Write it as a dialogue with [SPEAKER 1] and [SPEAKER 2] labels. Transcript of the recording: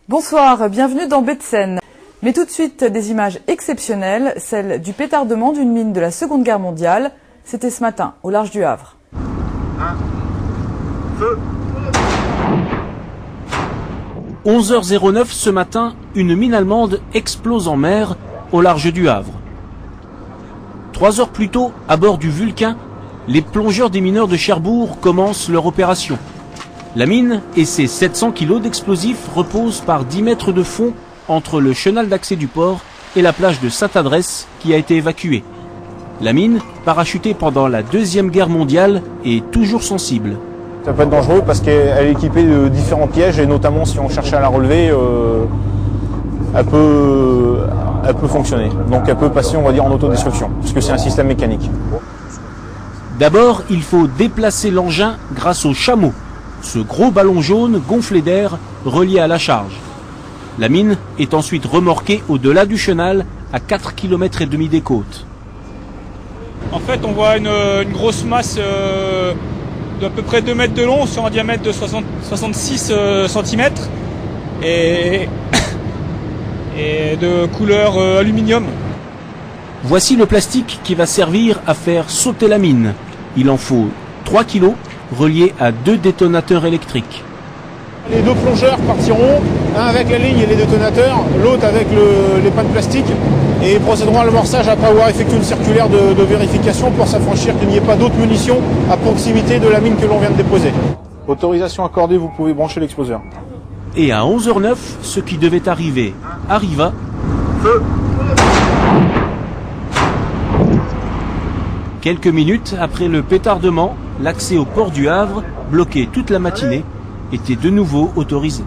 [SPEAKER 1] Bonsoir, bienvenue dans Baie de Seine. Mais tout de suite, des images exceptionnelles, celles du pétardement d'une mine de la Seconde Guerre mondiale. C'était ce matin, au large du Havre.
[SPEAKER 2] Feu.
[SPEAKER 3] 11h09 ce matin, une mine allemande explose en mer, au large du Havre. 3 heures plus tôt, à bord du Vulcain, les plongeurs des mineurs de Cherbourg commencent leur opération. La mine et ses 700 kg d'explosifs reposent par 10 mètres de fond entre le chenal d'accès du port et la plage de Sainte-Adresse qui a été évacuée. La mine, parachutée pendant la Deuxième Guerre mondiale, est toujours sensible.
[SPEAKER 4] Ça peut être dangereux parce qu'elle est équipée de différents pièges et notamment si on cherche à la relever, elle peut fonctionner. Donc elle peut passer, on va dire, en autodestruction parce que c'est un système mécanique.
[SPEAKER 3] D'abord, il faut déplacer l'engin grâce au chameau, ce gros ballon jaune gonflé d'air relié à la charge. La mine est ensuite remorquée au-delà du chenal à 4,5 km des côtes.
[SPEAKER 5] En fait, on voit une grosse masse d'à peu près 2 mètres de long sur un diamètre de 66 cm et de couleur aluminium.
[SPEAKER 3] Voici le plastique qui va servir à faire sauter la mine. Il en faut 3 kg reliés à 2 détonateurs électriques.
[SPEAKER 4] Les 2 plongeurs partiront, un avec la ligne et les détonateurs, l'autre avec les pannes plastiques et procéderont à l'amorçage après avoir effectué une circulaire de vérification pour s'affranchir qu'il n'y ait pas d'autres munitions à proximité de la mine que l'on vient de déposer. Autorisation accordée, vous pouvez brancher l'exploseur.
[SPEAKER 3] Et à 11h09, ce qui devait arriver arriva.
[SPEAKER 2] Feu.
[SPEAKER 3] Quelques minutes après le pétardement, l'accès au port du Havre, bloqué toute la matinée, était de nouveau autorisé.